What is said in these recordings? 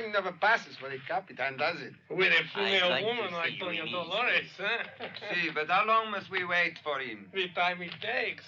time never passes for the Capitan, does it? With a female woman like Doña Dolores, huh? See, but how long must we wait for him? The time it takes.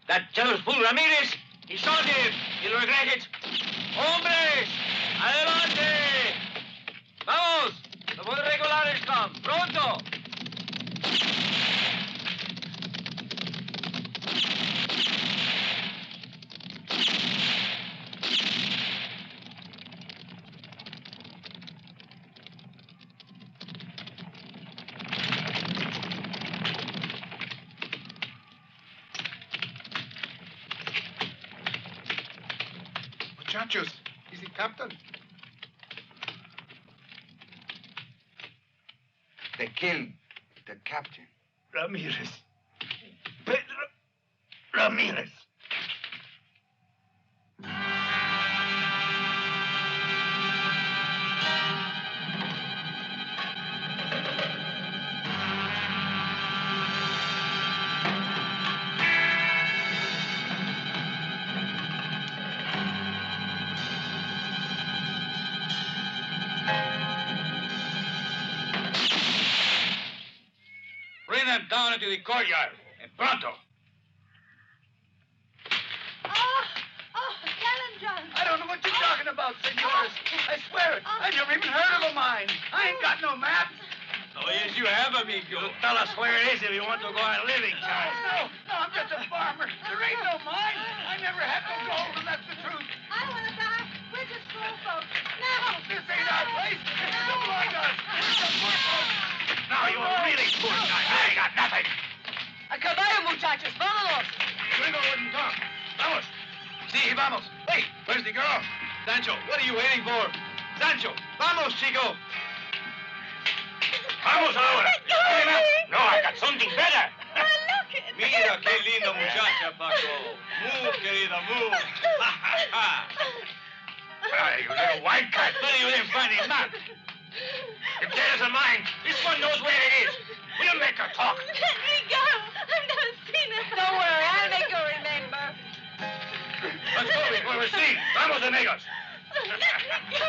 That jealous fool Ramirez, he shot him. He'll regret it. Hombres, adelante. Vamos, los buenos regulares come. Pronto. Muchachos, is the captain? They killed the captain. Ramirez. Pedro Ramirez. Bring them down into the courtyard. And pronto. I don't know what you're talking about, senores. I swear it. I never even heard of a mine. I ain't got no map. Oh, yes, you have, amigo. Tell us where it is if you want to go on living, child. No, I'm just a farmer. There ain't no mine. I never had no gold, and that's the truth. I want to die. We're just poor folks. No. This ain't our place. It's still like us. We're just poor folks. Now you're really poor guy. I ain't got nothing. A caballo, muchachos. Vámonos. Gringo wouldn't talk. Vamos. Sí, vamos. Hey, where's the girl? Sancho, what are you waiting for? Sancho, vamos, chico. Vamos ahora. No, I got something better. Mira qué linda muchacha, Paco. Move, querida, move. Hey, you little white cat. You didn't find his map. If there's a mine, this one knows where it is. We'll make her talk. Let me go. I've never seen it. Don't worry, I'll make her remember. Let's go before we see. Vamos, amigos. Let me go.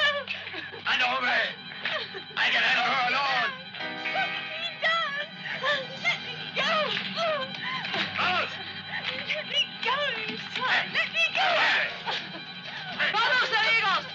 Anda, hombre. I can handle her alone. Let me down. Let me go. Vamos. Let me go, you son. Let me go. Vamos, amigos.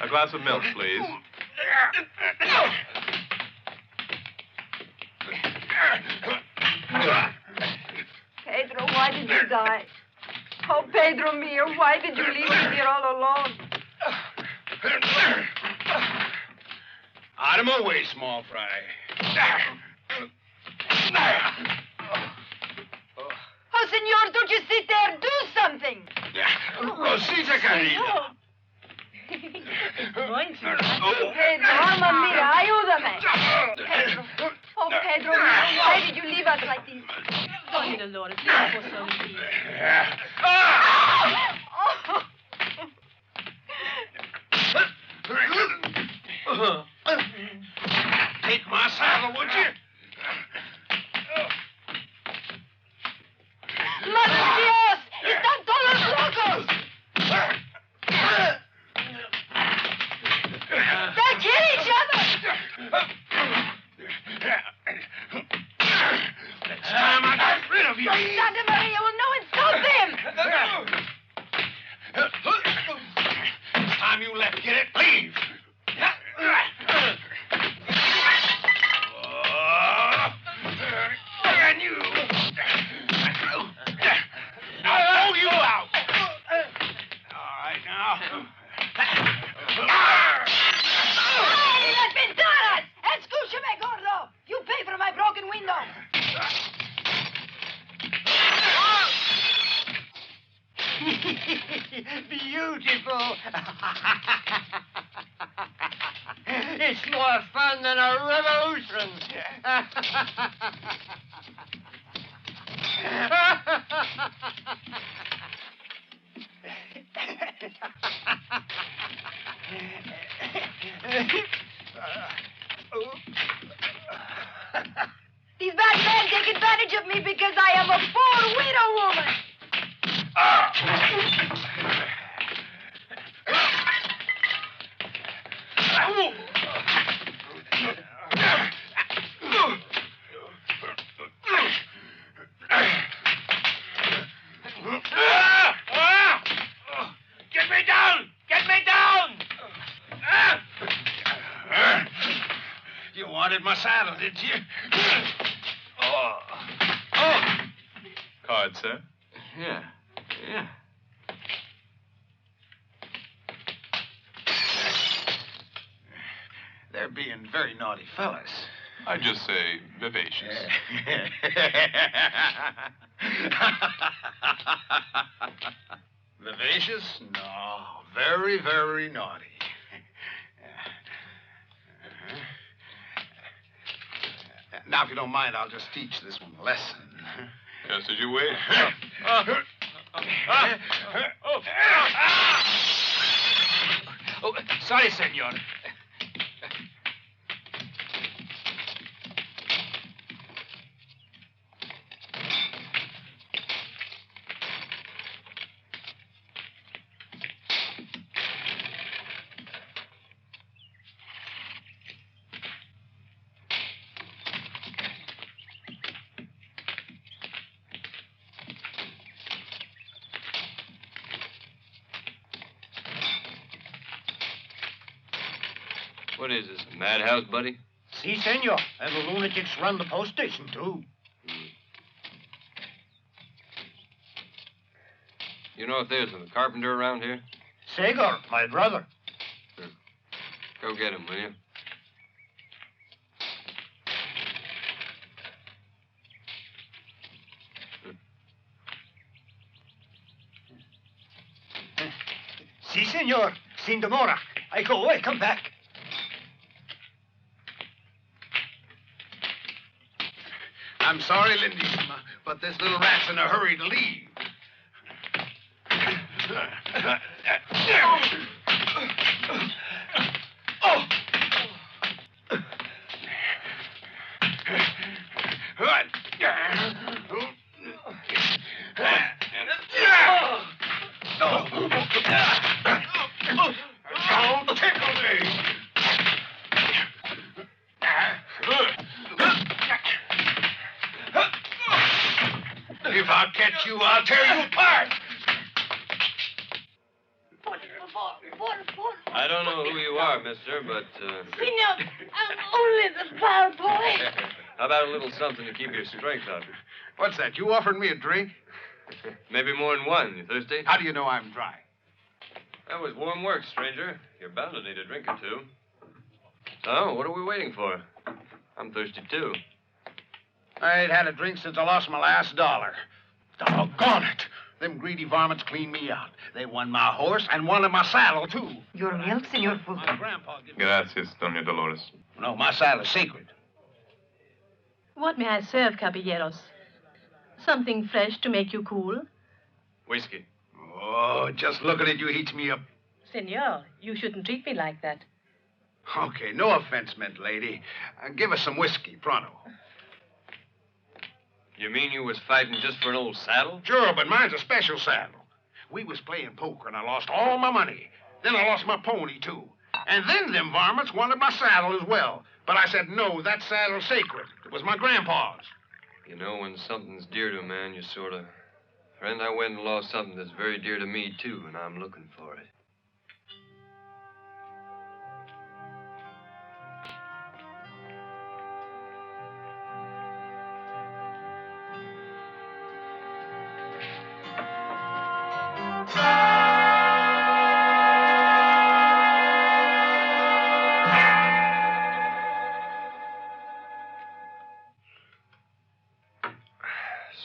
A glass of milk, please. Pedro, why did you die? Oh, Pedro mio, why did you leave me here all alone? Out of my way, small fry. Oh, senor, don't you sit there. Do something. Rosita, querida. Pedro, mamma mia, ayúdame. Pedro. Oh, Pedro, why did you leave us like this? Tony Dolores, leave us for some peace. Take my saddle, would you? ¡Madre Dios! ¡Están todos locos! They'll kill each other! It's time I got rid of you. Santa Maria will know and stop them! It's time you left. Get it? Leave. And you. I'll hold you out. All right, now. ¡Ay, las ventanas! Escúchame, gordo! You pay for my broken window! Beautiful. It's more fun than a revolution. These bad men take advantage of me because I am a poor widow woman! Get me down! Get me down! You wanted my saddle, did you? Oh. Card, sir. Yeah. They're being very naughty fellas. I just say vivacious. Vivacious? No. Very, very naughty. Now, if you don't mind, I'll just teach this one a lesson. Just as you wish. Oh, sorry, senor. What is this, a madhouse, buddy? Si, senor. And the lunatics run the post station, too. You know if there's a carpenter around here? Segar, my brother. Go get him, will you? Si, senor. Sin demora. I go away. Come back. I'm sorry, Lindissima, but this little rat's in a hurry to leave. Don't tickle me. I'll catch you. I'll tear you apart. I don't know who you are, mister, but... Senor, I'm only the bar boy. How about a little something to keep your strength up? What's that? You offered me a drink? Maybe more than one. You thirsty? How do you know I'm dry? That was warm work, stranger. You're bound to need a drink or two. So, what are we waiting for? I'm thirsty, too. I ain't had a drink since I lost my last $1. Doggone it. Them greedy varmints cleaned me out. They won my horse and wanted my saddle, too. Your milk, Senor Fulton. My grandpa gave me... Gracias, Doña Dolores. No, my saddle is sacred. What may I serve, caballeros? Something fresh to make you cool? Whiskey. Oh, just looking at you heats me up. Senor, you shouldn't treat me like that. Okay, no offense meant, lady. Give us some whiskey, pronto. You mean you was fighting just for an old saddle? Sure, but mine's a special saddle. We was playing poker, and I lost all my money. Then I lost my pony, too. And then them varmints wanted my saddle as well. But I said, no, that saddle's sacred. It was my grandpa's. You know, when something's dear to a man, you sort of... Friend, I went and lost something that's very dear to me, too, and I'm looking for it.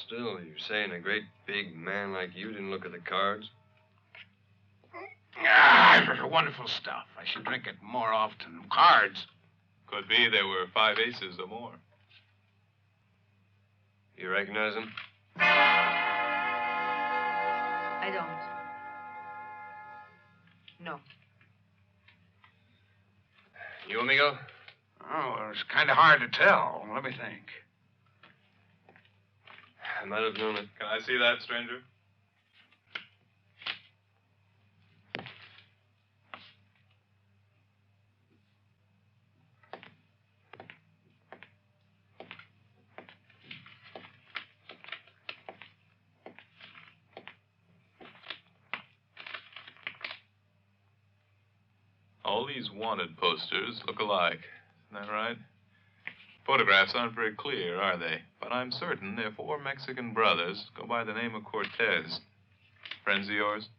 Still, you're saying a great big man like you didn't look at the cards? Wonderful stuff. I should drink it more often. Cards. Could be there were 5 aces or more. You recognize him? I don't. No. You, amigo? Oh, it's kind of hard to tell. Let me think. I might have known it. Can I see that, stranger? All these wanted posters look alike. Isn't that right? Photographs aren't very clear, are they? But I'm certain they're 4 Mexican brothers go by the name of Cortez. Friends of yours?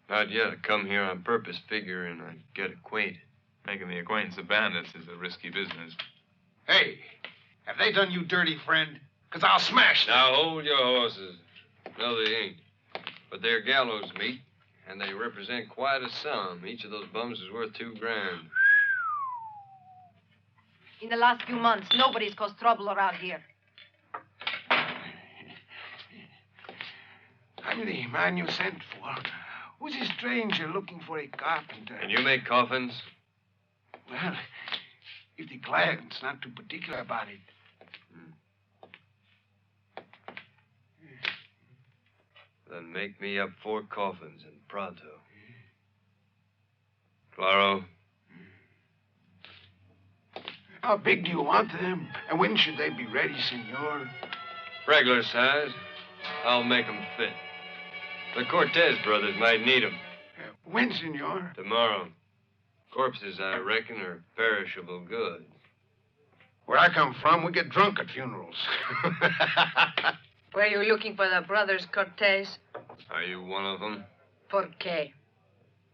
Not yet. I come here on purpose, figuring I'd get acquainted. Making the acquaintance of bandits is a risky business. Hey, have they done you dirty, friend? Because I'll smash them. Now, hold your horses. No, they ain't. But they're gallows meat, and they represent quite a sum. Each of those bums is worth $2 grand. In the last few months, nobody's caused trouble around here. I'm the man you sent for. Who's a stranger looking for a carpenter? And you make coffins? Well, if the client's not too particular about it. Then make me up 4 coffins and pronto. Claro. How big do you want them? And when should they be ready, senor? Regular size. I'll make 'em fit. The Cortez brothers might need 'em. When, senor? Tomorrow. Corpses, I reckon, are perishable goods. Where I come from, we get drunk at funerals. Were you looking for the brothers Cortez? Are you one of them? ¿Por qué?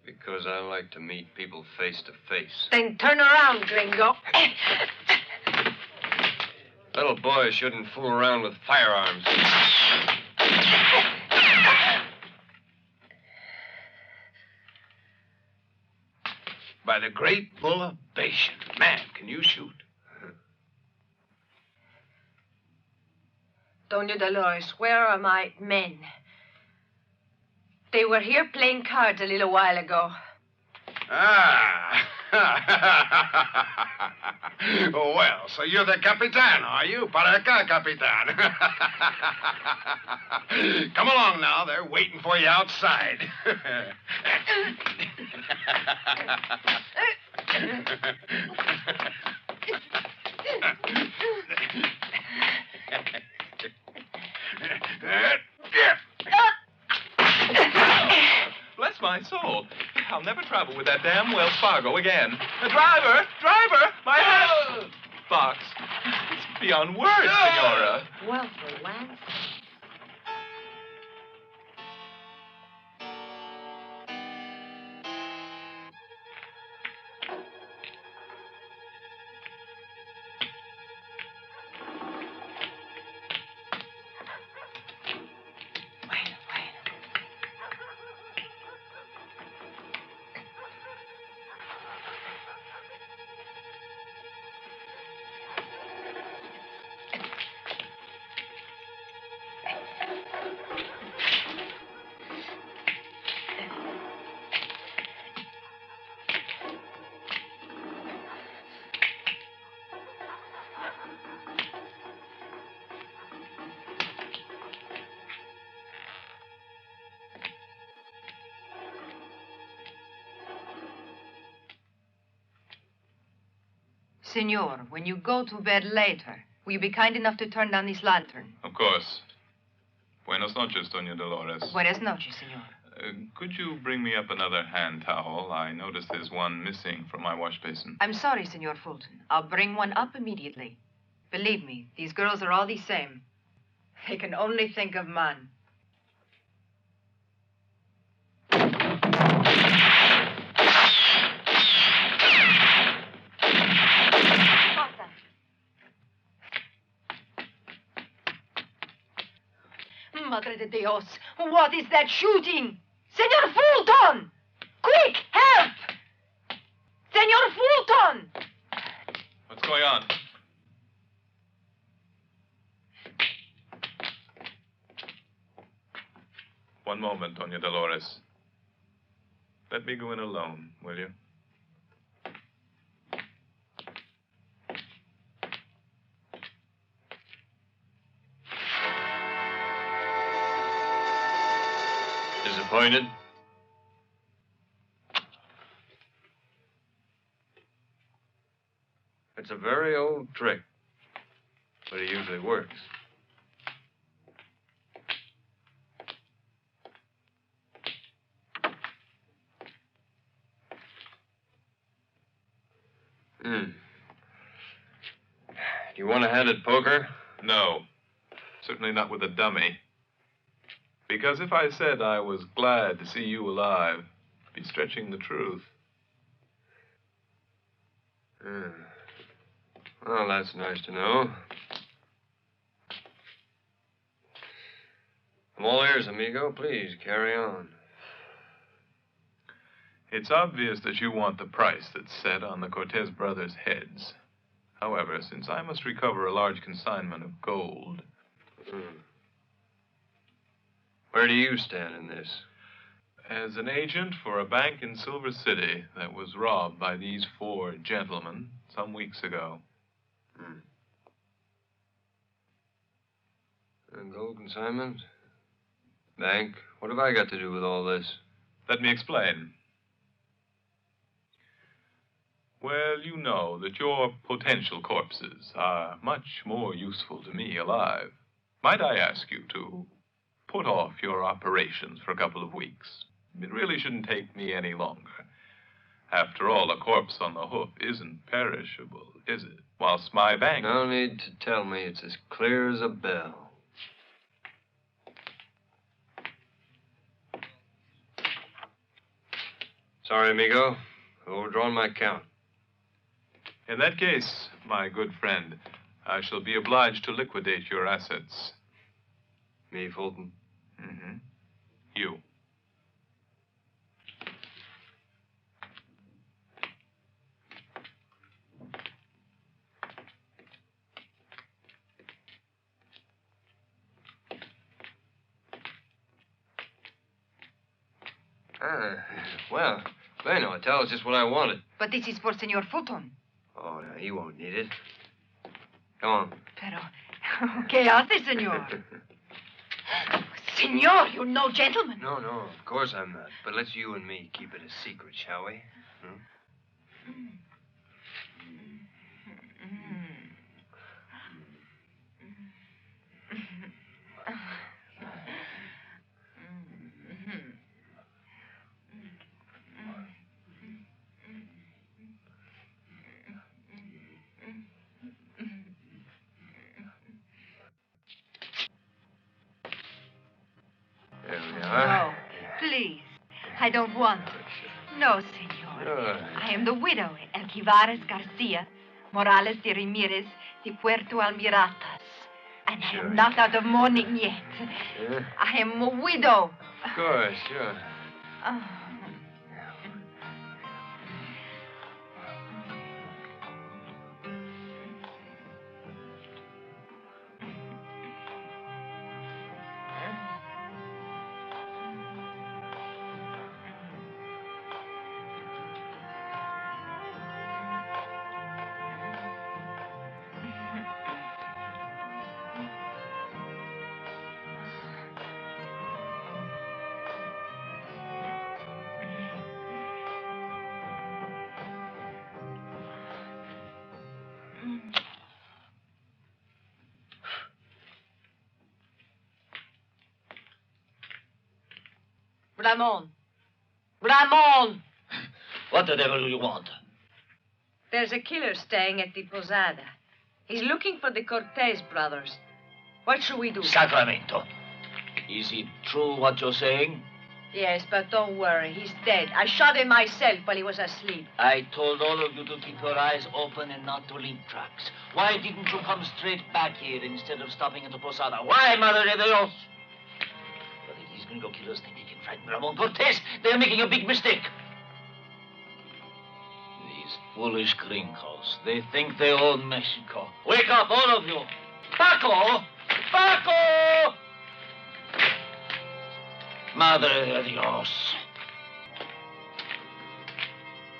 Because I like to meet people face to face. Then turn around, gringo. Little boys shouldn't fool around with firearms. By the great bull of Bashan. Man, can you shoot? Doña Dolores, where are my men? They were here playing cards a little while ago. Ah. Well, so you're the Capitan, are you? Para acá, Capitan. Come along now. They're waiting for you outside. I'll never travel with that damn Wells Fargo again. Driver! Driver! My hat! Fox. It's beyond words, Senora. Well, for once. Senor, when you go to bed later, will you be kind enough to turn down this lantern? Of course. Buenos noches, Doña Dolores. Buenas noches, senor. Could you bring me up another hand towel? I noticed there's one missing from my wash basin. I'm sorry, Senor Fulton. I'll bring one up immediately. Believe me, these girls are all the same. They can only think of man. Madre de Dios, what is that shooting? Senor Fulton! Quick, help! Senor Fulton! What's going on? One moment, Doña Dolores. Let me go in alone, will you? Disappointed? It's a very old trick, but it usually works. Do you want a hand at poker? No. Certainly not with a dummy. Because if I said I was glad to see you alive, I'd be stretching the truth. Well, that's nice to know. I'm all ears, amigo. Please, carry on. It's obvious that you want the price that's set on the Cortez brothers' heads. However, since I must recover a large consignment of gold... Where do you stand in this? As an agent for a bank in Silver City that was robbed by these 4 gentlemen some weeks ago. And gold consignment? Bank? What have I got to do with all this? Let me explain. Well, you know that your potential corpses are much more useful to me alive. Might I ask you to put off your operations for a couple of weeks? It really shouldn't take me any longer. After all, a corpse on the hoof isn't perishable, is it? Whilst my bank... No need to tell me. It's as clear as a bell. Sorry, amigo. I've overdrawn my account. In that case, my good friend, I shall be obliged to liquidate your assets. Me, Fulton? Mm-hmm. You. Well, bueno, tell us just what I wanted. But this is for Senor Fulton. Oh, no, he won't need it. Come on. Pero, ¿qué hace, senor? Senor, you're no gentleman. No, of course I'm not. But let's you and me keep it a secret, shall we? I don't want. No, senor. I am the widow, Elquivares Garcia, Morales de Ramirez de Puerto Almiratas. And I am not out of mourning yet. I am a widow. Of course, sure. Oh. Ramon. Ramon! What the devil do you want? There's a killer staying at the Posada. He's looking for the Cortez brothers. What should we do? Sacramento. Is it true what you're saying? Yes, but don't worry. He's dead. I shot him myself while he was asleep. I told all of you to keep your eyes open and not to leave tracks. Why didn't you come straight back here instead of stopping at the Posada? Why, Madre de Dios? But if these gringo killers think they can frighten Ramon Cortez, they're making a big mistake. These foolish gringos. They think they own Mexico. Wake up, all of you. Paco! Paco! Madre de Dios.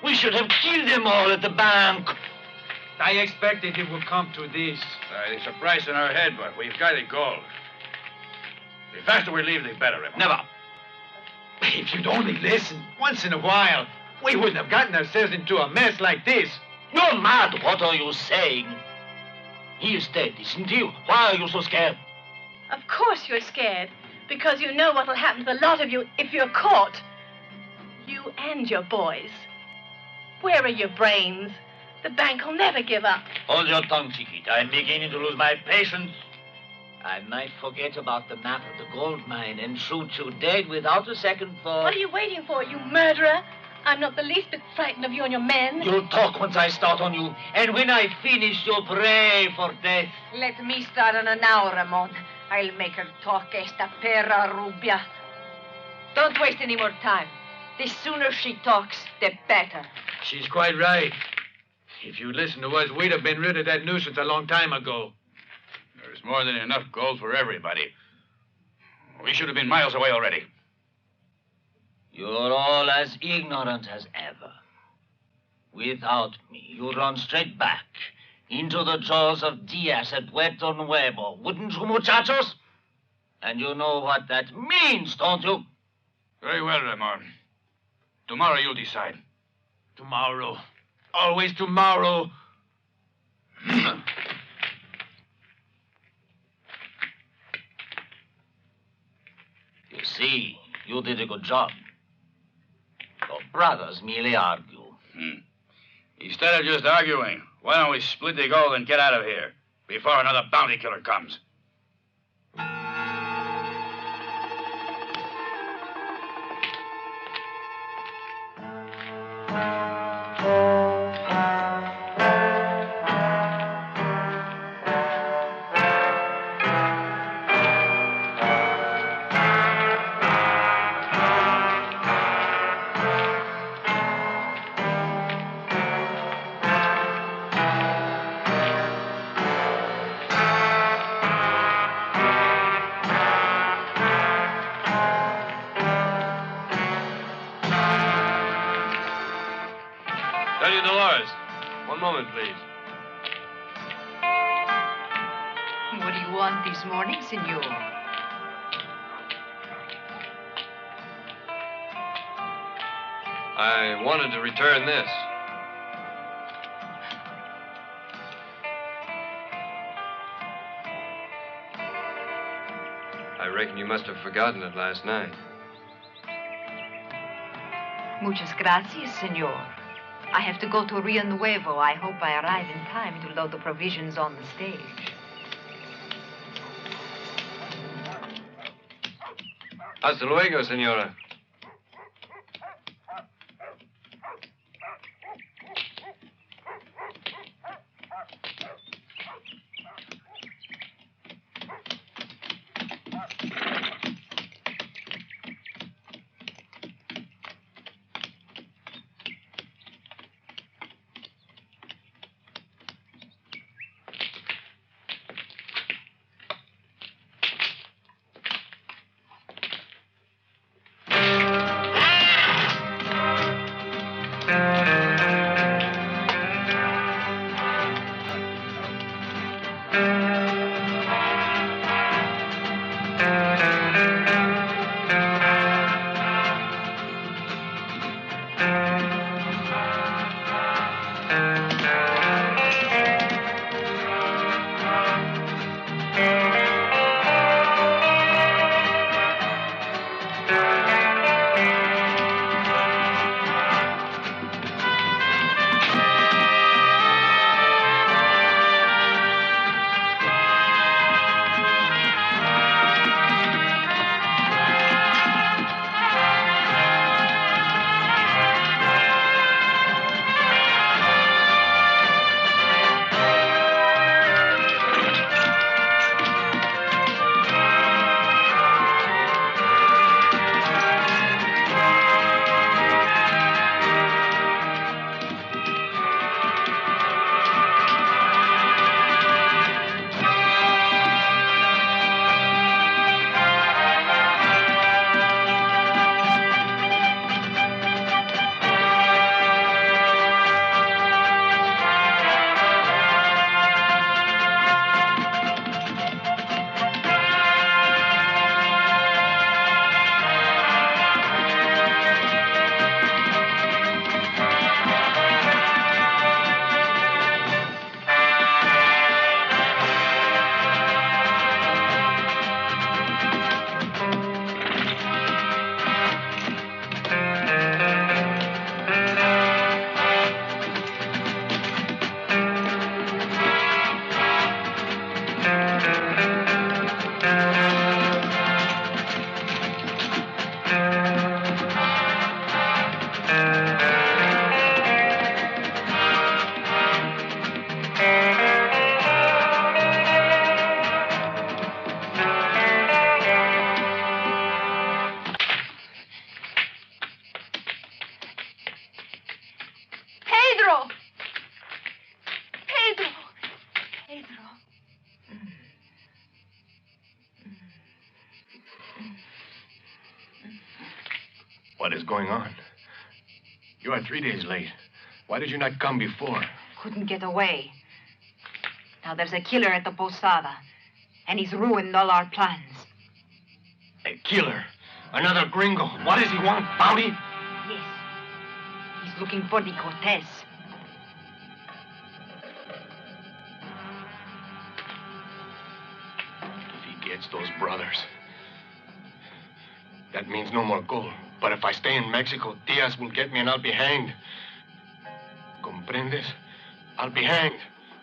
We should have killed them all at the bank. I expected it would come to this. It's a price in our head, but we've got it gold. The faster we leave, the better. Never. If you'd only listen once in a while, we wouldn't have gotten ourselves into a mess like this. You're mad. What are you saying? He is dead, isn't he? Why are you so scared? Of course you're scared, because you know what will happen to the lot of you if you're caught. You and your boys. Where are your brains? The bank will never give up. Hold your tongue, Chiquita. I'm beginning to lose my patience. I might forget about the map of the gold mine and shoot you dead without a second thought. What are you waiting for, you murderer? I'm not the least bit frightened of you and your men. You'll talk once I start on you, and when I finish, you'll pray for death. Let me start on her now, Ramon. I'll make her talk, esta perra rubia. Don't waste any more time. The sooner she talks, the better. She's quite right. If you'd listened to us, we'd have been rid of that nuisance a long time ago. There's more than enough gold for everybody. We should have been miles away already. You're all as ignorant as ever. Without me, you'd run straight back into the jaws of Diaz at Puerto Nuevo, wouldn't you, muchachos? And you know what that means, don't you? Very well, Ramon. Tomorrow you'll decide. Tomorrow. Always tomorrow. You see, you did a good job. Your brothers merely argue. Instead of just arguing, why don't we split the gold and get out of here before another bounty killer comes? One moment, please. What do you want this morning, senor? I wanted to return this. I reckon you must have forgotten it last night. Muchas gracias, senor. I have to go to Rio Nuevo. I hope I arrive in time to load the provisions on the stage. Hasta luego, senora. What is going on? You are 3 days late. Why did you not come before? Couldn't get away. Now there's a killer at the posada, and he's ruined all our plans. A killer? Another gringo? What does he want? Bounty? Yes. He's looking for the Cortez. If he gets those brothers, that means no more gold. But if I stay in Mexico, Diaz will get me and I'll be hanged. ¿Comprendes? I'll be hanged.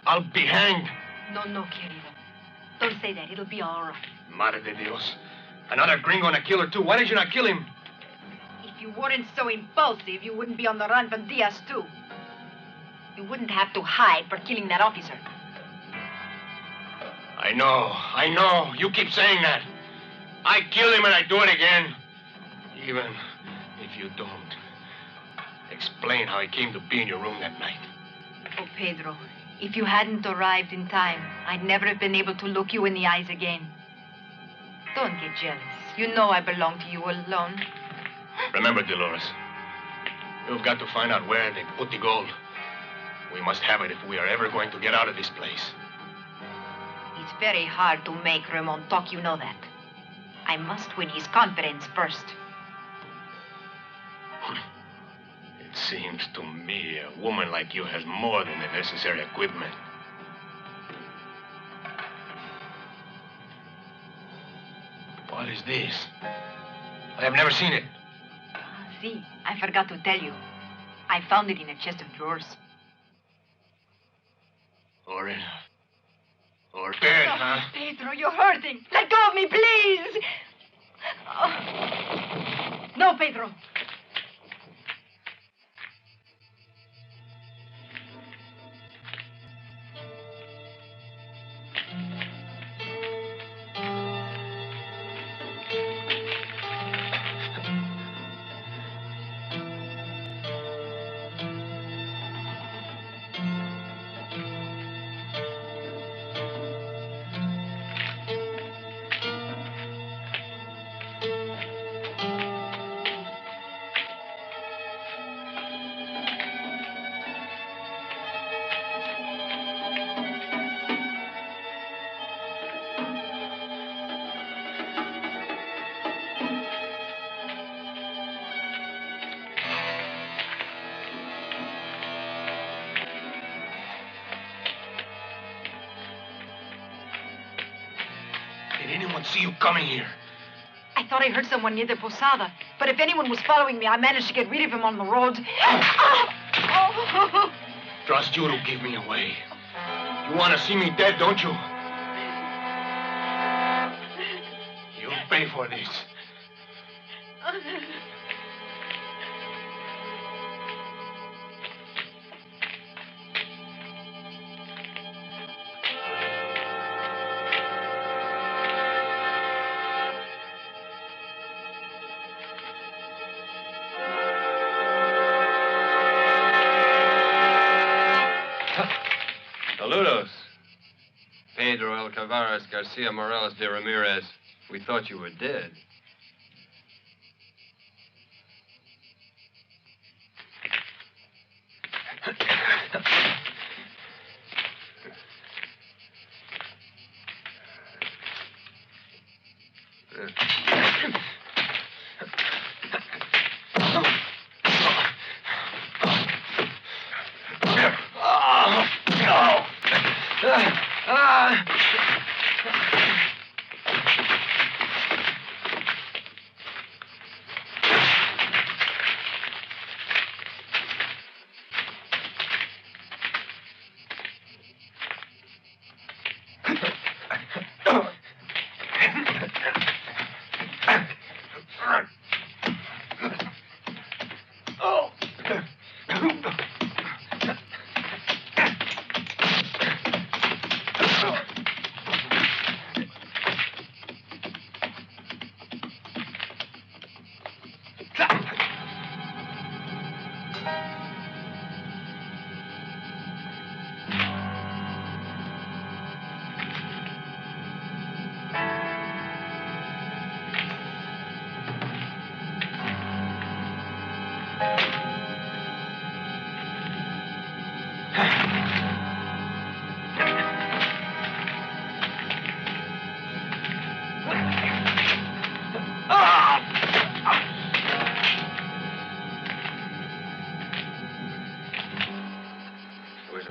I'll be hanged. No, querido. Don't say that. It'll be all right. Madre de Dios. Another gringo and a killer, too. Why did you not kill him? If you weren't so impulsive, you wouldn't be on the run from Diaz, too. You wouldn't have to hide for killing that officer. I know. You keep saying that. I kill him and I do it again. Even if you don't. Explain how he came to be in your room that night. Oh, Pedro, if you hadn't arrived in time, I'd never have been able to look you in the eyes again. Don't get jealous. You know I belong to you alone. Remember, Dolores, you've got to find out where they put the gold. We must have it if we are ever going to get out of this place. It's very hard to make Ramon talk, you know that. I must win his confidence first. It seems to me a woman like you has more than the necessary equipment. What is this? I have never seen it. See, I forgot to tell you. I found it in a chest of drawers. Or dead, huh? Pedro, you're hurting. Let go of me, please. Oh. No, Pedro. anyone see you coming here? I thought I heard someone near the posada. But if anyone was following me, I managed to get rid of him on the road. Trust you to give me away. You want to see me dead, don't you? You'll pay for this. Saludos. Pedro Alcavaras Garcia Morales de Ramirez. We thought you were dead.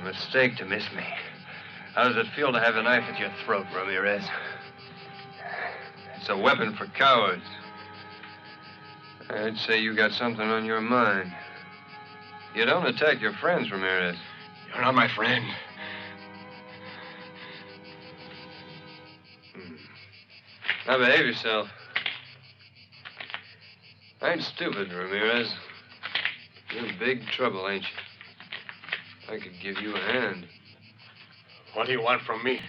Mistake to miss me. How does it feel to have a knife at your throat, Ramirez? It's a weapon for cowards. I'd say you got something on your mind. You don't attack your friends, Ramirez. You're not my friend. Now behave yourself. I ain't stupid, Ramirez. You're in big trouble, ain't you? I could give you a hand. What do you want from me?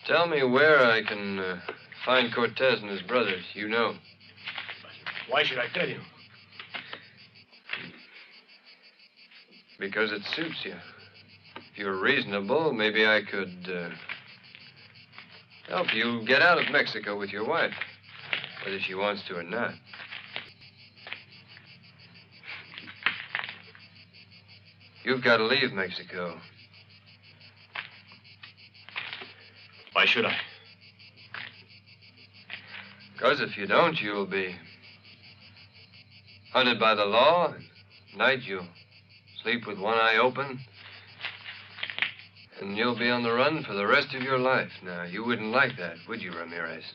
Tell me where I can find Cortez and his brothers. You know. Why should I tell you? Because it suits you. If you're reasonable, maybe I could help you get out of Mexico with your wife, whether she wants to or not. You've got to leave Mexico. Why should I? Because if you don't, you'll be hunted by the law. At night, you'll sleep with one eye open. And you'll be on the run for the rest of your life. Now, you wouldn't like that, would you, Ramirez?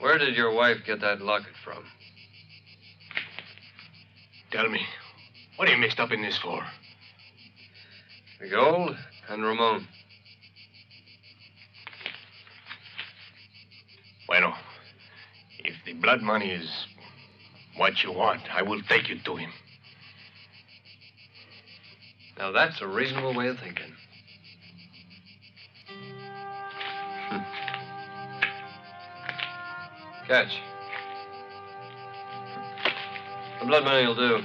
Where did your wife get that locket from? Tell me, what are you mixed up in this for? The gold and Ramon. Bueno, if the blood money is what you want, I will take you to him. Now, that's a reasonable way of thinking. Catch. The blood money will do.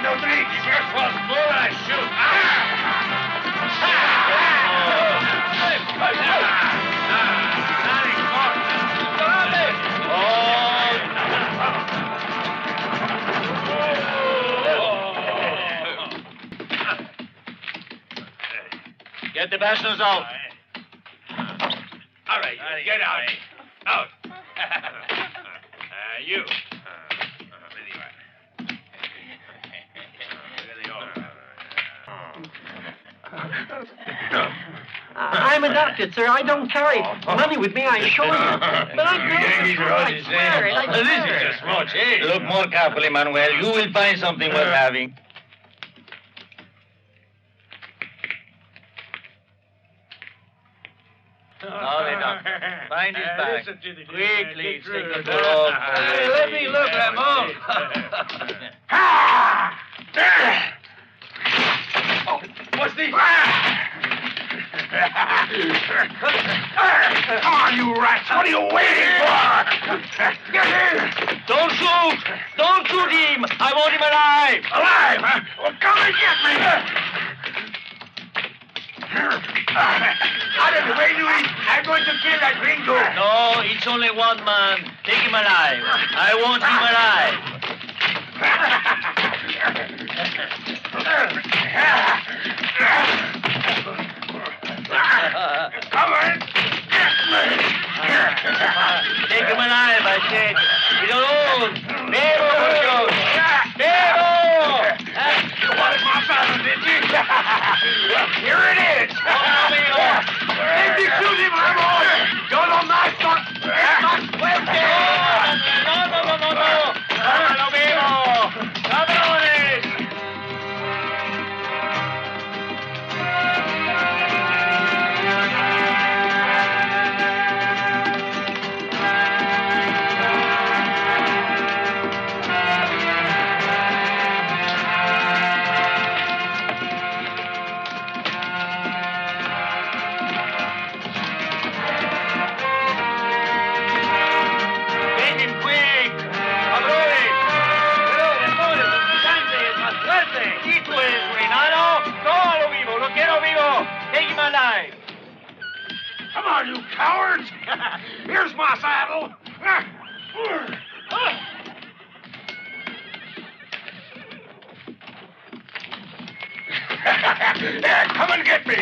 no three. If yours falls through, I shoot. Get the bastards out. All right, get out. Out. You. I'm abducted, sir. I don't carry money with me, I assure you. But I Yankees are always swear it. I This swear is it. a small change. Look more carefully, Manuel. You will find something worth having. No, they don't. Find his bag. Quickly, take the door. Let me look, Ramon. What's this? Come on, you rats! What are you waiting for? Get in! Don't shoot! Don't shoot him! I want him alive! Alive, huh? Well, come and get me! Out of the way, Luis. I'm going to kill that gringo. No, it's only one man. Take him alive. I want him alive. Come on! Get me! Take him alive, I said. He's alone. Bebo, mucho. Bebo! You wanted my father, did you? Well, here it is! If you shoot him, I'm on! Yo no mato! ¡Es más fuerte! No! ¡Ahora lo vivo! ¡Cabrones! Take him alive. Come on, you cowards! Here's my saddle! Yeah, come and get me!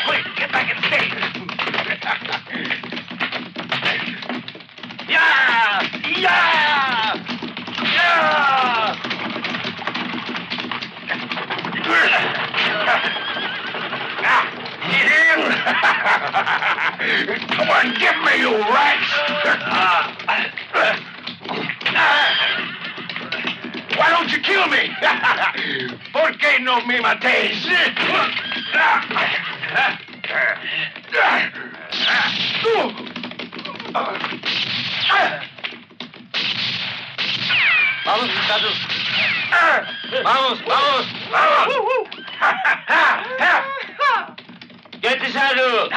Quick, get back and stay! Yeah! Get in! Come on, get me, you rats! Why don't you kill me? ¿Por qué no me matéis? Vamos, muchachos. Vamos. Get the saddle.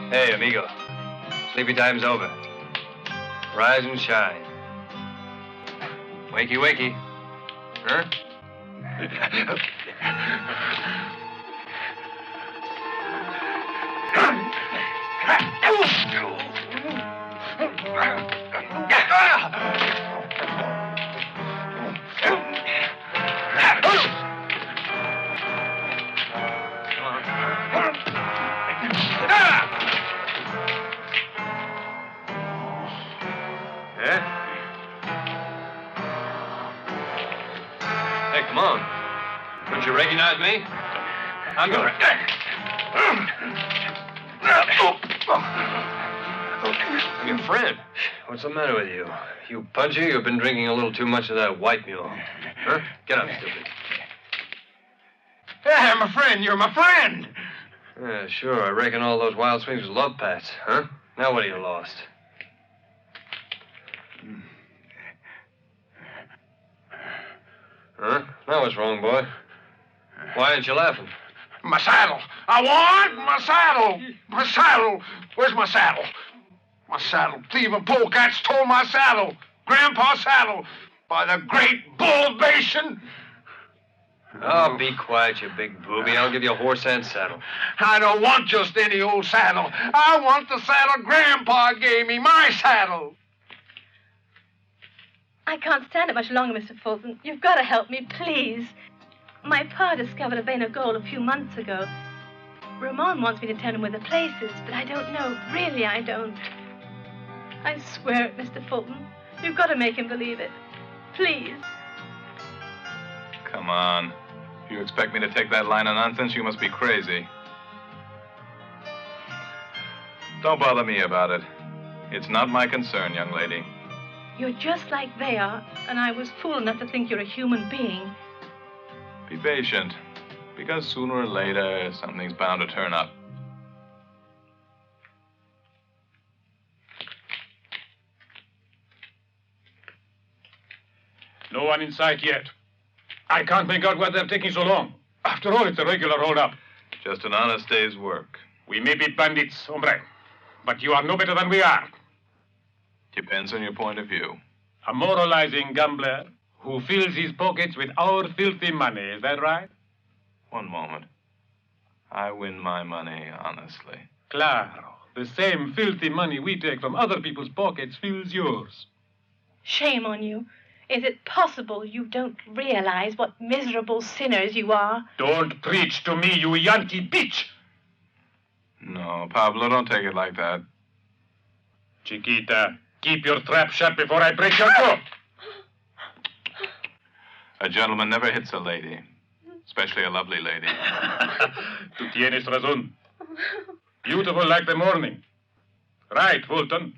Hey, amigo. Sleepy time's over. Rise and shine. Wakey. Huh? Hey, come on. Don't you recognize me? I'm going. I'm your friend. What's the matter with you? You punchy? You've been drinking a little too much of that white mule. Huh? Get up, stupid. Hey, my friend, you're my friend. Yeah, sure. I reckon all those wild swings was love pats, huh? Now what have you lost? Huh? Now what's wrong, boy? Why aren't you laughing? My saddle. I want my saddle. My saddle. Where's my saddle? My saddle. Thieving polecats stole my saddle. Grandpa's saddle. By the great bull basin. Oh, be quiet, you big booby. I'll give you a horse and saddle. I don't want just any old saddle. I want the saddle Grandpa gave me. My saddle. I can't stand it much longer, Mr. Fulton. You've got to help me, please. My pa discovered a vein of gold a few months ago. Ramon wants me to tell him where the place is, but I don't know. Really, I don't. I swear it, Mr. Fulton. You've got to make him believe it. Please. Come on. If you expect me to take that line of nonsense, you must be crazy. Don't bother me about it. It's not my concern, young lady. You're just like they are, and I was fool enough to think you're a human being. Be patient, because sooner or later, something's bound to turn up. No one in sight yet. I can't make out why they're taking so long. After all, it's a regular hold-up. Just an honest day's work. We may be bandits, hombre, but you are no better than we are. Depends on your point of view. A moralizing gambler who fills his pockets with our filthy money, is that right? One moment. I win my money honestly. Claro. The same filthy money we take from other people's pockets fills yours. Shame on you. Is it possible you don't realize what miserable sinners you are? Don't preach to me, you Yankee bitch! No, Pablo, don't take it like that. Chiquita, keep your trap shut before I break your toe. A gentleman never hits a lady, especially a lovely lady. Tu tienes razón. Beautiful like the morning. Right, Fulton.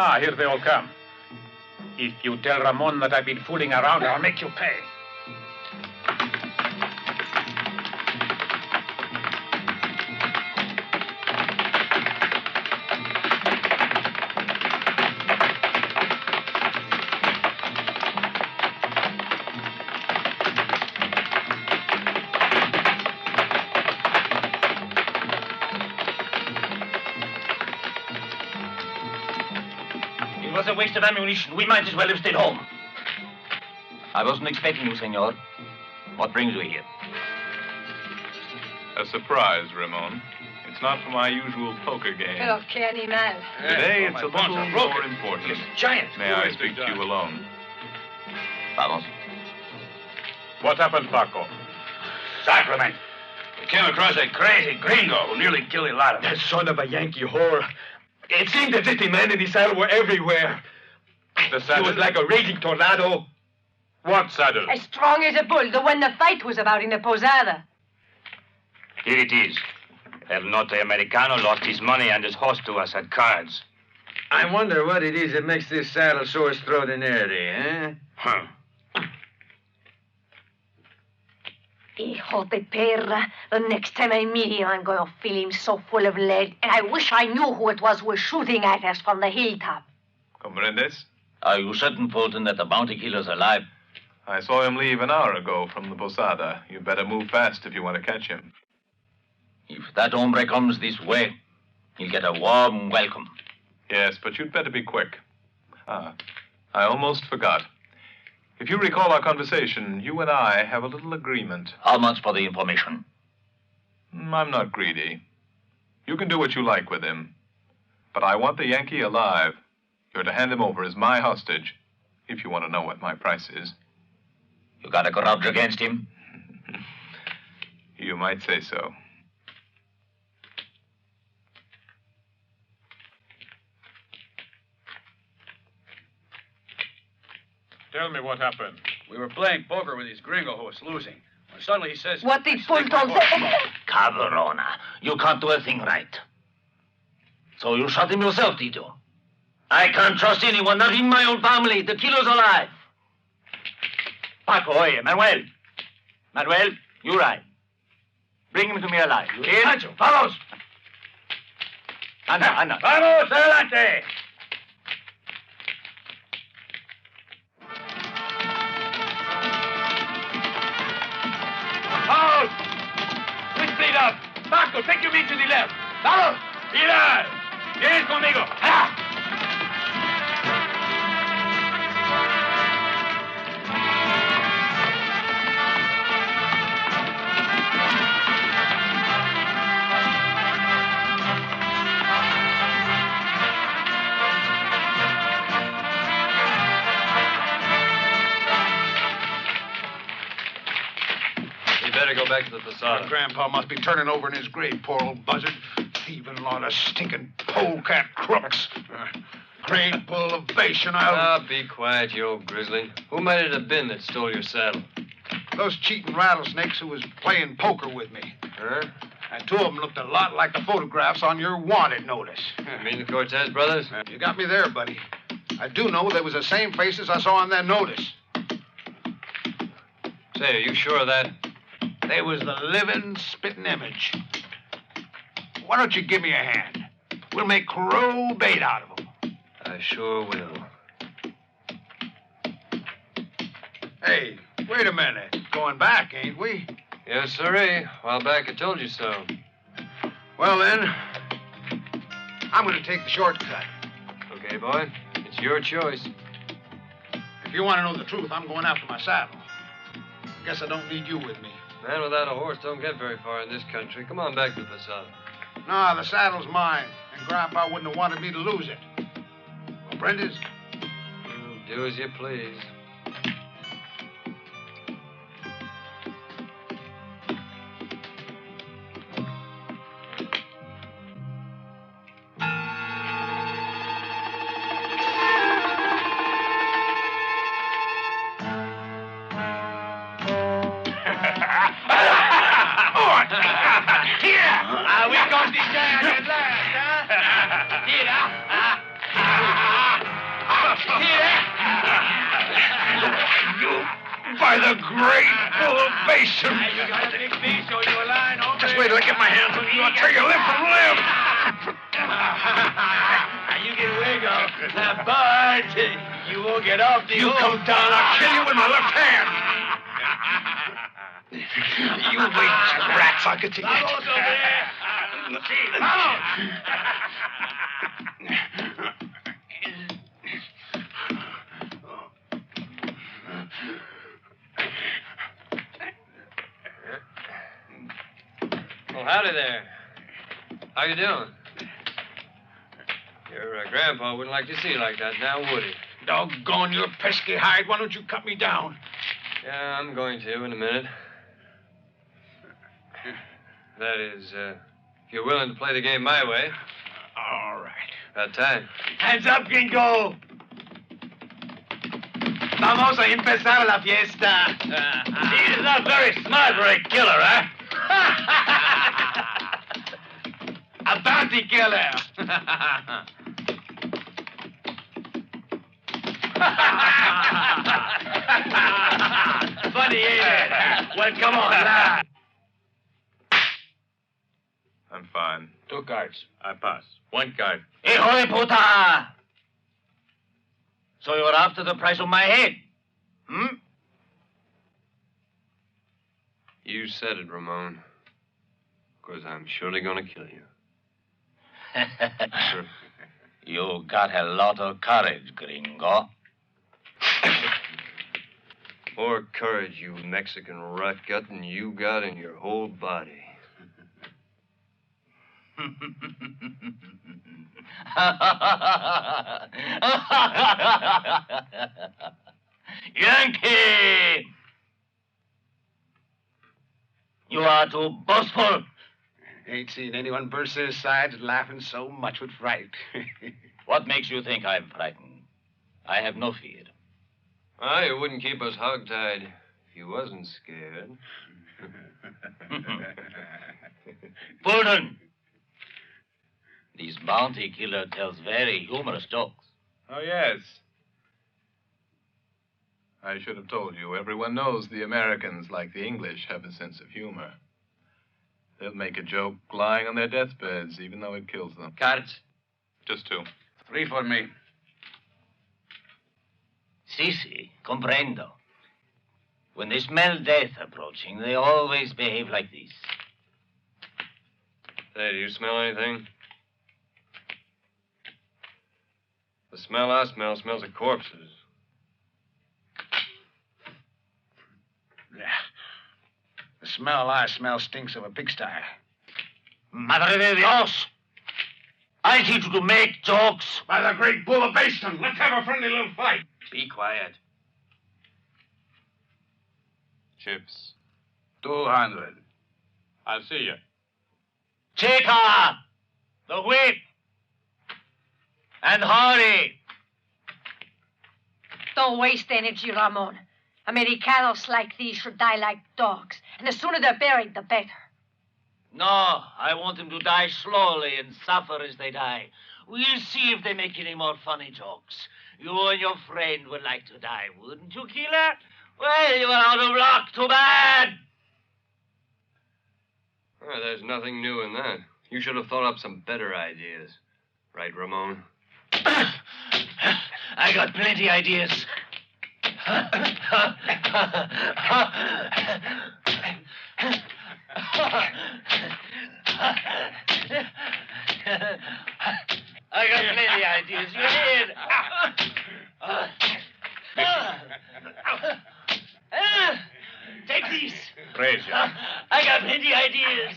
Ah, here they all come. If you tell Ramon that I've been fooling around, I'll make you pay. It was a waste of ammunition. We might as well have stayed home. I wasn't expecting you, senor. What brings you here? A surprise, Ramon. It's not for my usual poker game. Pero qué animal. Today, it's a little more important. Giant. May I speak to you alone? Vamos. What happened, Paco? Sacrament. We came across a crazy gringo who nearly killed a lot of us. That son of a Yankee whore. It seemed as if the men in the saddle were everywhere. The saddle? It was like a raging tornado. What saddle? As strong as a bull, the one the fight was about in the posada. Here it is. El Norte Americano lost his money and his horse to us at cards. I wonder what it is that makes this saddle so extraordinary, eh? Huh. Hijo de perra. The next time I meet him, I'm going to fill him so full of lead. And I wish I knew who it was shooting at us from the hilltop. Comprendes? Are you certain, Fulton, that the bounty killer's alive? I saw him leave an hour ago from the posada. You'd better move fast if you want to catch him. If that hombre comes this way, he'll get a warm welcome. Yes, but you'd better be quick. I almost forgot. If you recall our conversation, you and I have a little agreement. How much for the information? I'm not greedy. You can do what you like with him. But I want the Yankee alive. You're to hand him over as my hostage, if you want to know what my price is. You got a grudge against him? You might say so. Tell me what happened. We were playing poker with this gringo who was losing. When suddenly he says... What did Fulton say? Cabrona, you can't do a thing right. So you shot him yourself, did you? I can't trust anyone, not in my own family. The killer's alive. Paco, oye, Manuel. Manuel, you ride. Bring him to me alive. Kid, Sancho, vamos. Anda. Vamos, adelante! Paul! Switch speed up. Paco, take your meat to the left. Vamos! Mira! Vienes conmigo. ¡Ah! Better go back to the Posada. Grandpa must be turning over in his grave, poor old buzzard. Thieving lot of stinking polecat crooks. Great bull of Bashan, be quiet, you old grizzly. Who might it have been that stole your saddle? Those cheating rattlesnakes who was playing poker with me. Huh? And two of them looked a lot like the photographs on your wanted notice. You mean the Cortez brothers? You got me there, buddy. I do know they was the same faces I saw on that notice. Say, are you sure of that? They was the living, spitting image. Why don't you give me a hand? We'll make crow bait out of them. I sure will. Hey, wait a minute. Going back, ain't we? Yes, sirree. A while back I told you so. Well, then, I'm going to take the shortcut. Okay, boy. It's your choice. If you want to know the truth, I'm going after my saddle. Guess I don't need you with me. Man without a horse don't get very far in this country. Come on back to the Posada. No, the saddle's mine, and Grandpa wouldn't have wanted me to lose it. Brenda's? Do as you please. We got this guy at last, huh? By the great bull of Bashan! You got a big fish, so you're lying, hombre. Just wait till I get my hands on you. I'll tear you limb from limb. You get away, girl. But you won't get off the You come down, I'll kill you with my left hand. You wait, rats. I'll get to you. Vamos, hombre. Vamos. Well, howdy there. How you doing? Your grandpa wouldn't like to see you like that now, would he? Doggone your pesky hide. Why don't you cut me down? Yeah, I'm going to in a minute. That is, if you're willing to play the game my way. All right. About time. Hands up, Gringo. Vamos a empezar la fiesta. He is not very smart for a killer, huh? A bounty killer. Funny, ain't it? Well, come on, laugh. I'm fine. 2 cards. I pass. 1 card. Hijo de puta! So you're after the price of my head? Hmm? You said it, Ramon. Because I'm surely going to kill you. You got a lot of courage, gringo. More courage, you Mexican rotgut, than you got in your whole body. Yankee! You are too boastful. Ain't seen anyone burst their sides laughing so much with fright. What makes you think I'm frightened? I have no fear. Ah, you wouldn't keep us hogtied if you wasn't scared. Fulton! This bounty killer tells very humorous jokes. Oh, yes. I should have told you. Everyone knows the Americans, like the English, have a sense of humor. They'll make a joke lying on their deathbeds, even though it kills them. Cards? Just 2. 3 for me. Si, comprendo. When they smell death approaching, they always behave like this. Hey, do you smell anything? The smell I smell smells of corpses. Yeah. The smell I smell stinks of a pigsty. Madre de Dios! I teach you to make jokes. By the great bull of Baston, let's have a friendly little fight. Be quiet. Chips. 200. I'll see you. Chica! The whip! And hurry! Don't waste energy, Ramon. Americanos like these should die like dogs, and the sooner they're buried, the better. No, I want them to die slowly and suffer as they die. We'll see if they make any more funny jokes. You and your friend would like to die, wouldn't you, killer? Well, you are out of luck. Too bad. Oh, there's nothing new in that. You should have thought up some better ideas. Right, Ramon? I got plenty ideas. I got plenty ideas. You hear? Take these. Praise you. I got plenty ideas.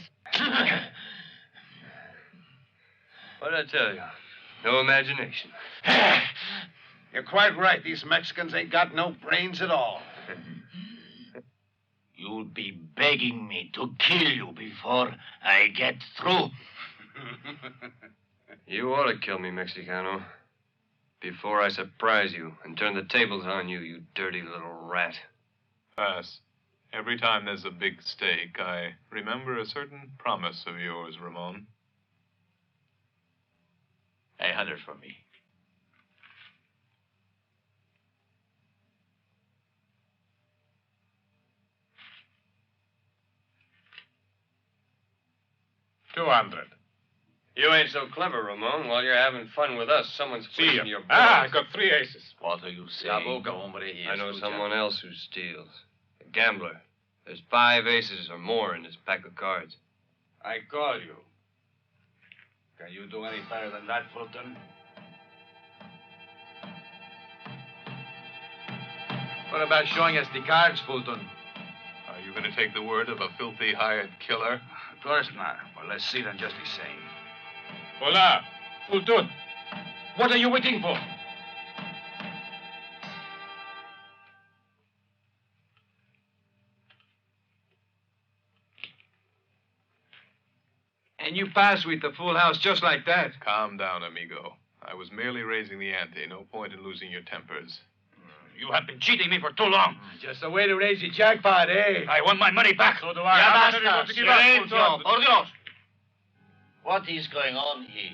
What did I tell you? No imagination. You're quite right. These Mexicans ain't got no brains at all. You'll be begging me to kill you before I get through. You ought to kill me, Mexicano. Before I surprise you and turn the tables on you, you dirty little rat. Pass. Every time there's a big stake, I remember a certain promise of yours, Ramon. 100 for me. $200. You ain't so clever, Ramon. While you're having fun with us, someone's fleecing your boys. I got 3 aces. What are you saying? I know someone else who steals. A gambler. There's 5 aces or more in his pack of cards. I call you. Can you do any better than that, Fulton? What about showing us the cards, Fulton? Are you going to take the word of a filthy hired killer? Of course not. Well, let's see them just the same. Hola, Fulton. What are you waiting for? And you pass with the full house just like that. Calm down, amigo. I was merely raising the ante. No point in losing your tempers. You have been cheating me for too long. Just a way to raise the jackpot, eh? I want my money back. So do I. Ya How much are you going basta. to give us, Silencio, Fulton? por Dios. What is going on here?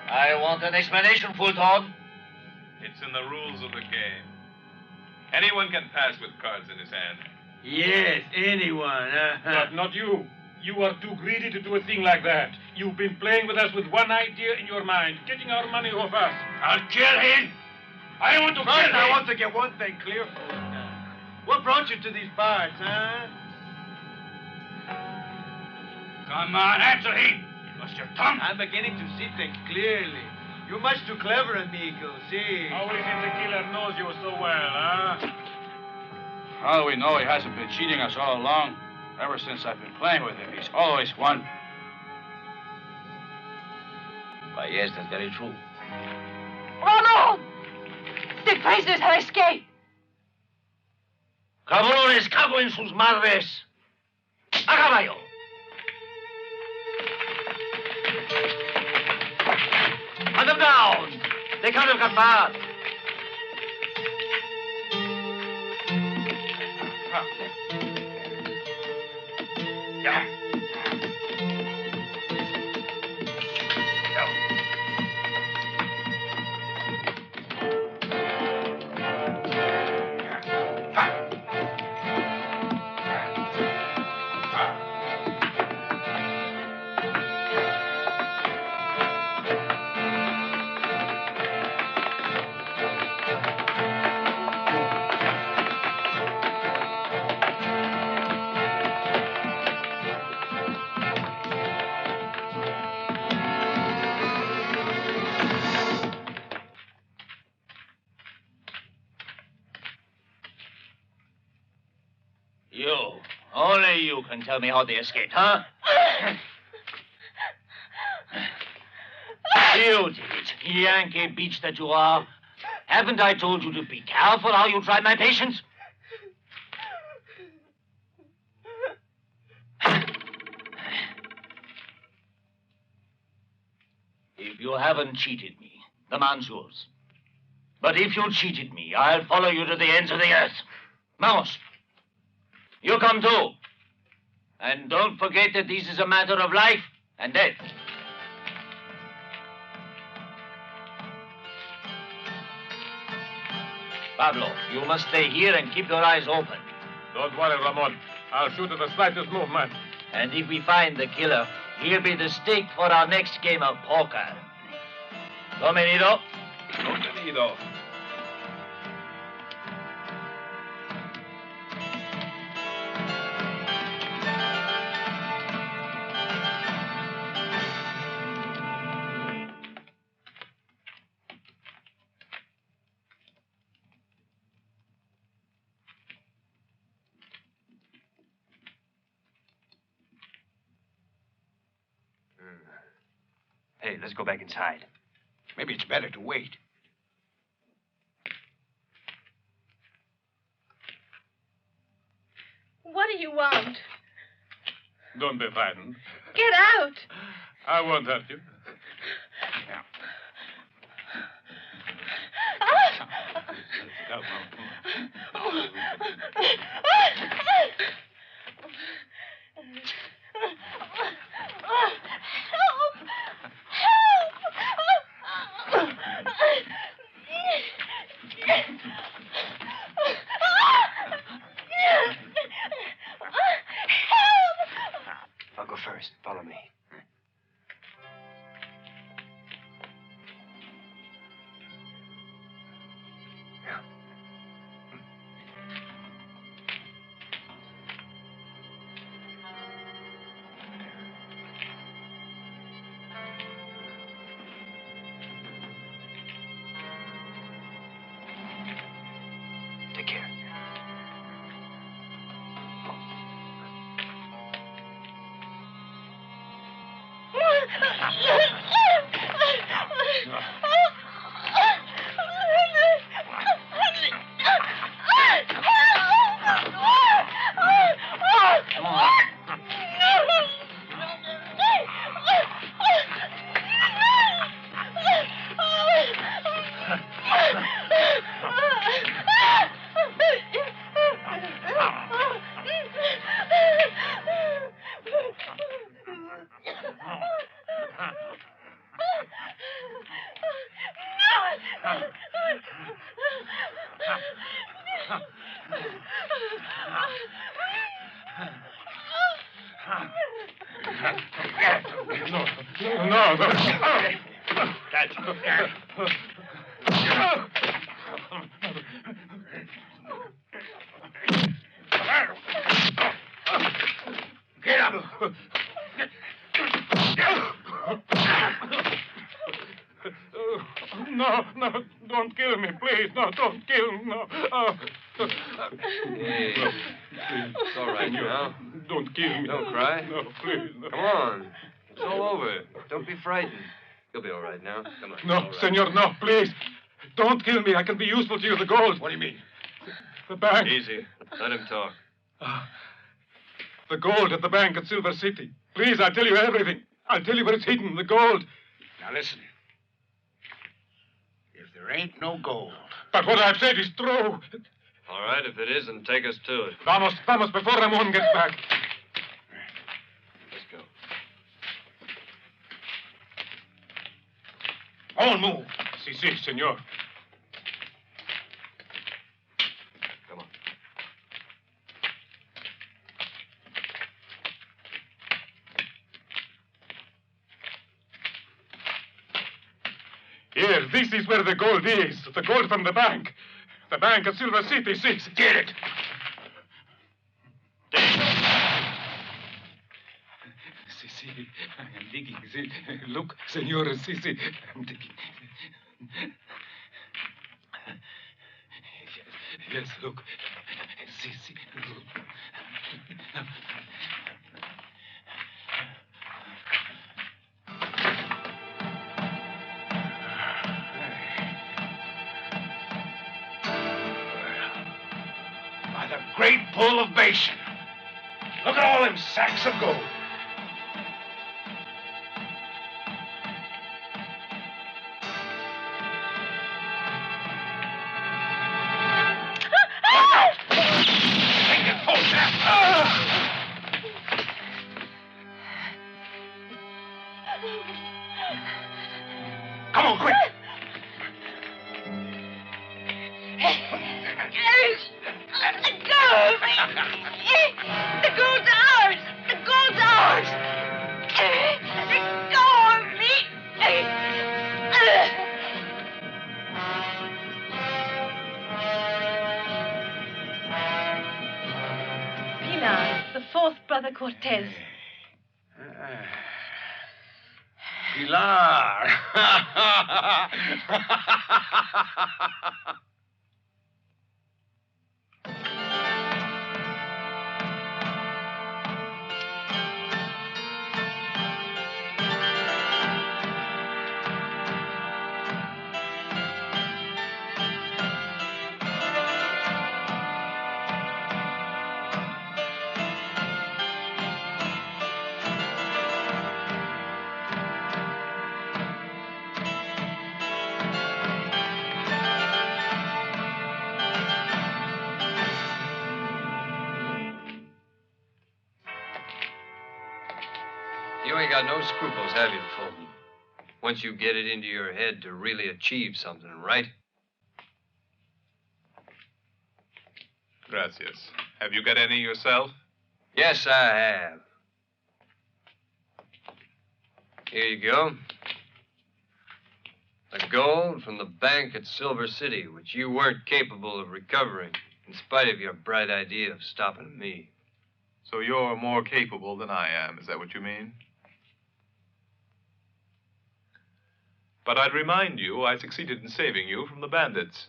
I want an explanation, Fulton. It's in the rules of the game. Anyone can pass with cards in his hand. Yes, anyone. But not you. You are too greedy to do a thing like that. You've been playing with us with one idea in your mind, getting our money off us. I'll kill him. I want to kill him. I want to get one thing clear, what brought you to these parts, huh? Come on, answer him. What's your tongue? I'm beginning to see things clearly. You're much too clever, amigo. See? How is it the killer knows you so well, huh? All we know, he hasn't been cheating us all along. Ever since I've been playing with him, he's always won. Why, yes, that's very true. Oh, no! The prisoners have escaped. Cabrones, cago en sus madres. A caballo. Hunt them down. They can't have got far. Yeah. Only you can tell me how they escaped, huh? You did it, Yankee beach that you are. Haven't I told you to be careful how you try my patience? If you haven't cheated me, the man's yours. But if you cheated me, I'll follow you to the ends of the earth. Vamos. You come too. And don't forget that this is a matter of life and death. Pablo, you must stay here and keep your eyes open. Don't worry, Ramon. I'll shoot at the slightest movement. And if we find the killer, he'll be the stake for our next game of poker. Domenido? Domenido. Hey, let's go back inside. Maybe it's better to wait. What do you want? Don't be frightened. Get out! I won't hurt you. I'll go first. Follow me. Take care. Get up! No, don't kill me, please. No, don't kill me. No. Hey, it's all right now. Don't kill me. Don't cry. No, please. No. Come on. It's all over. Don't be frightened. You'll be all right now. Come on. No, all right. senor, no, please. Don't kill me. I can be useful to you. The gold. What do you mean? The bank. Easy. Let him talk. The gold at the bank at Silver City. Please, I'll tell you everything. I'll tell you where it's hidden, the gold. Now listen. If there ain't no gold. But what I've said is true. All right, if it isn't, take us to it. Vamos, before Ramon gets back. Let's go. On, move. Si, senor. Come on. Here, this is where the gold is. The gold from the bank. The bank at Silver City, 6. Get it. Si, I am digging. See, look, senor, si, I'm digging. Yes, look. Si. By the great bull of Bashan. Look at all them sacks of gold. Come on, quick. The gold's ours! The gold's ours! Let go of me! Pilar, the fourth brother Cortez. Pilar. You ain't got no scruples, have you, Fulton? Once you get it into your head to really achieve something, right? Gracias. Have you got any yourself? Yes, I have. Here you go. The gold from the bank at Silver City, which you weren't capable of recovering, in spite of your bright idea of stopping me. So you're more capable than I am, is that what you mean? But I'd remind you, I succeeded in saving you from the bandits.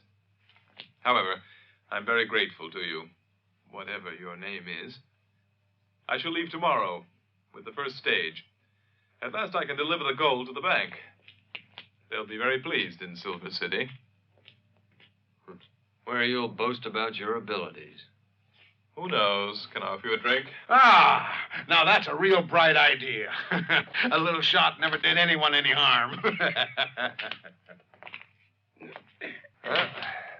However, I'm very grateful to you, whatever your name is. I shall leave tomorrow with the first stage. At last I can deliver the gold to the bank. They'll be very pleased in Silver City. Where you'll boast about your abilities. Who knows? Can I offer you a drink? Ah, now that's a real bright idea. A little shot never did anyone any harm. Well,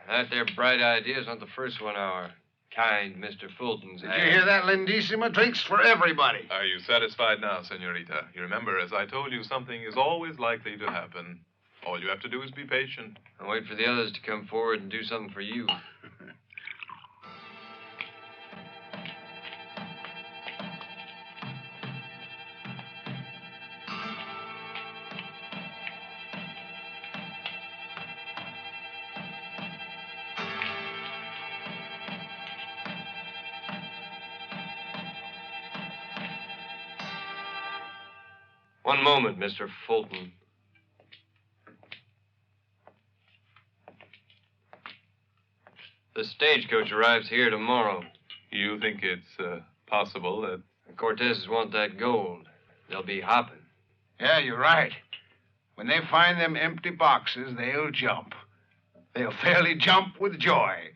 that there bright idea is not the first one our kind Mr. Fulton's Did had. you hear that, Lindissima? Drinks for everybody. Are you satisfied now, senorita? You remember, as I told you, something is always likely to happen. All you have to do is be patient. And wait for the others to come forward and do something for you. One moment, Mr. Fulton. The stagecoach arrives here tomorrow. You think it's possible that... The Cortezes want that gold. They'll be hopping. Yeah, you're right. When they find them empty boxes, they'll jump. They'll fairly jump with joy.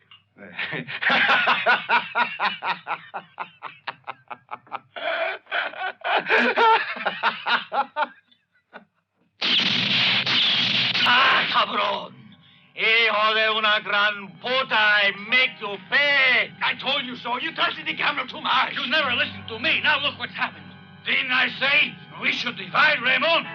Ah, cabrón! Hijo de una gran puta, I make you pay! so. You trusted the gambler too much. You never listened to me. Now look what's happened. Didn't I say we should divide, Raymond?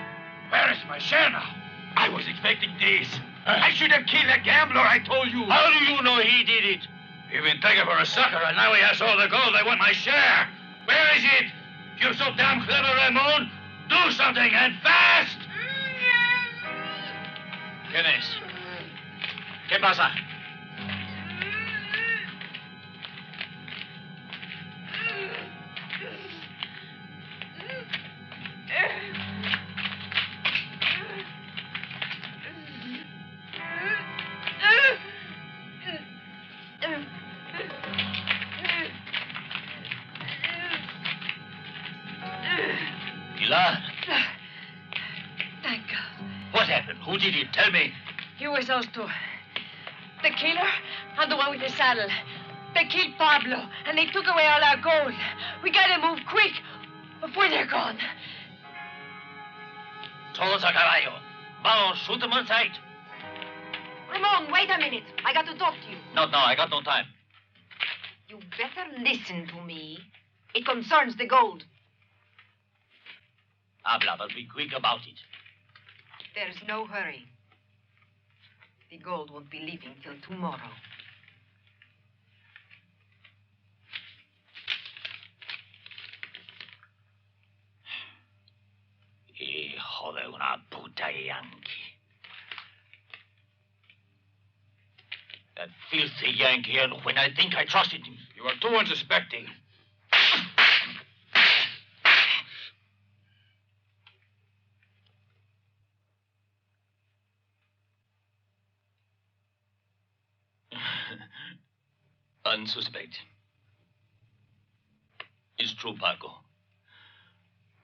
Where is my share now? I was expecting this. I should have killed the gambler, I told you. How do you know he did it? You've been taken for a sucker, and now he has all the gold. I want my share. Where is it? You're so damn clever, Raymond. Do something, and fast! ¿Quién es? ¿Qué pasa? Pilar, Thank God. what happened? Who did it? Tell me. It was those two. The killer and the one with the saddle. They killed Pablo, and they took away all our gold. We gotta move quick before they're gone. Todos a caballo. Vamos, shoot them on sight. Ramon, wait a minute. I got to talk to you. No, I got no time. You better listen to me. It concerns the gold. Habla, but be quick about it. There's no hurry. The gold won't be leaving till tomorrow. Hijo de una puta Yankee. That filthy Yankee, and when I think I trusted him. You are too unsuspecting. Unsuspecting. It's true, Paco.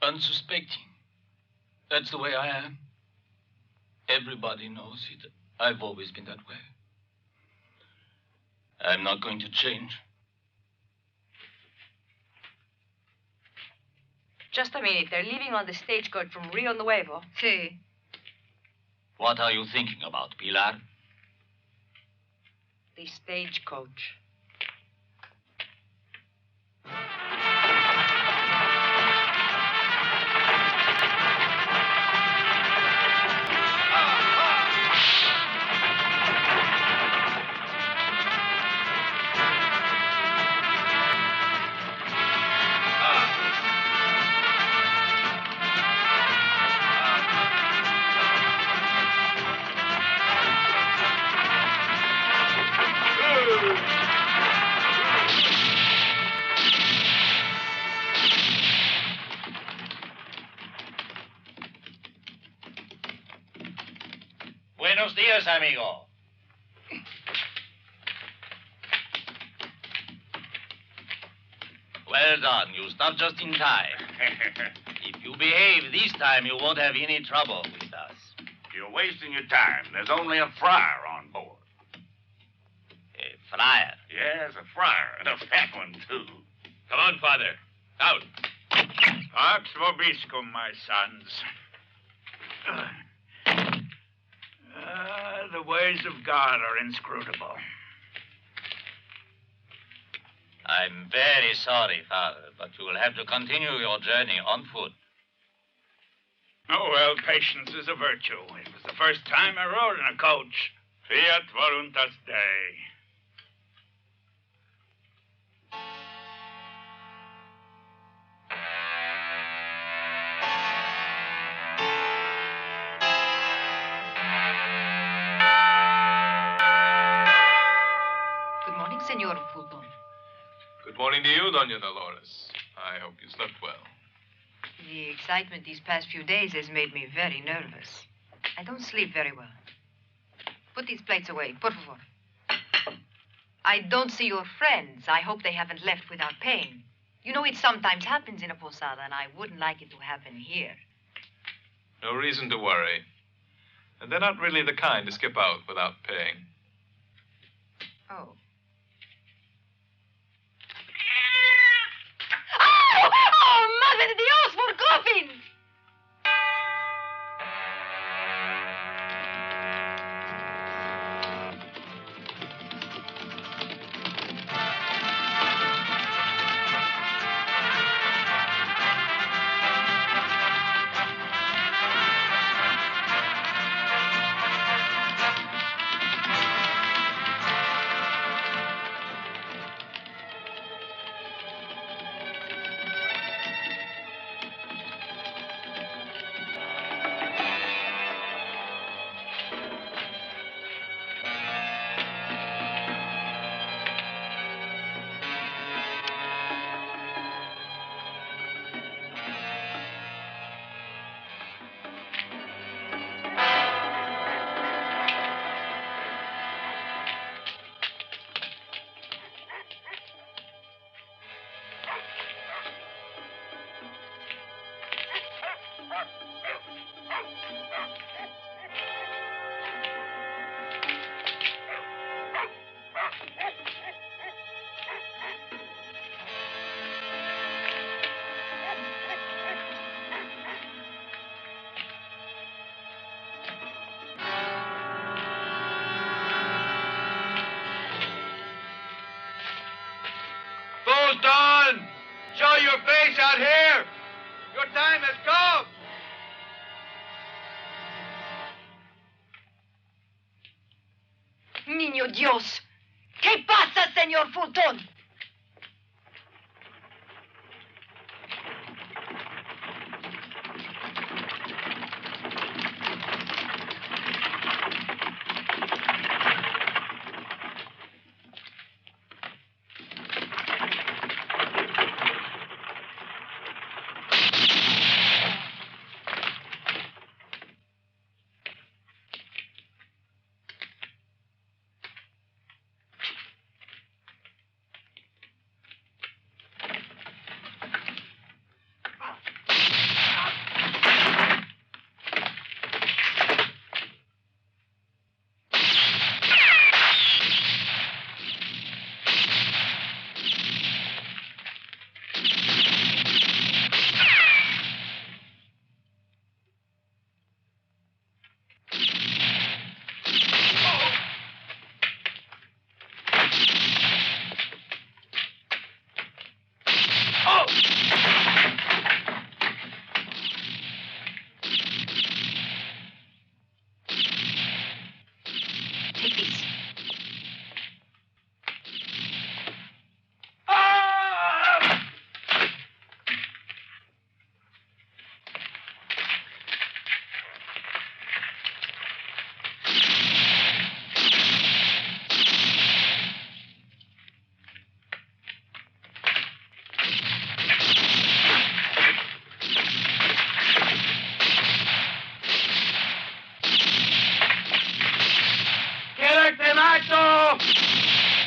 Unsuspecting. That's the way I am. Everybody knows it. I've always been that way. I'm not going to change. Just a minute. They're leaving on the stagecoach from Rio Nuevo. Sí. What are you thinking about, Pilar? The stagecoach. Buenos días, amigo. Well done. You stopped just in time. If you behave this time, you won't have any trouble with us. You're wasting your time. There's only a friar on board. A friar? Yes, a friar, and a fat one, too. Come on, Father. Out. Pax vobiscum, my sons. The ways of God are inscrutable. I'm very sorry, Father, but you will have to continue your journey on foot. Oh, well, patience is a virtue. It was the first time I rode in a coach. Fiat voluntas Dei. Good morning, Senor Fulton. Good morning to you, Doña Dolores. I hope you slept well. The excitement these past few days has made me very nervous. I don't sleep very well. Put these plates away, por favor. I don't see your friends. I hope they haven't left without paying. You know, it sometimes happens in a posada, and I wouldn't like it to happen here. No reason to worry. And they're not really the kind to skip out without paying. Oh. Oh, Madre de Dios, for coffins! Your time has come. Niño Dios. ¿Qué pasa, señor Fulton?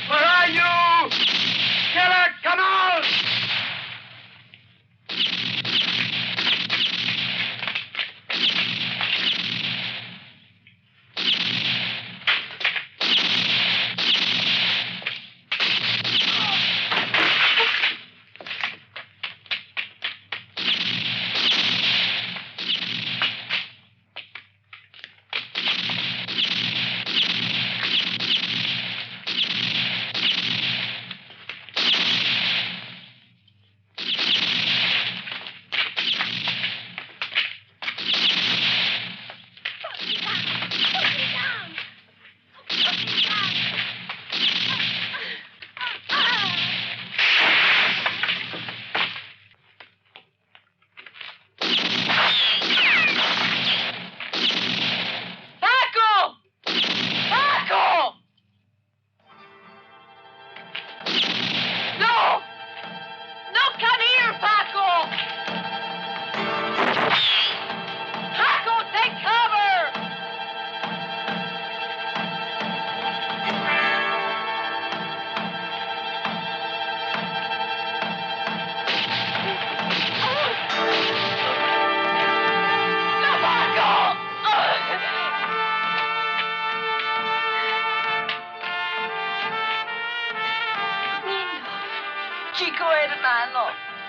Where are you? Killer, come out!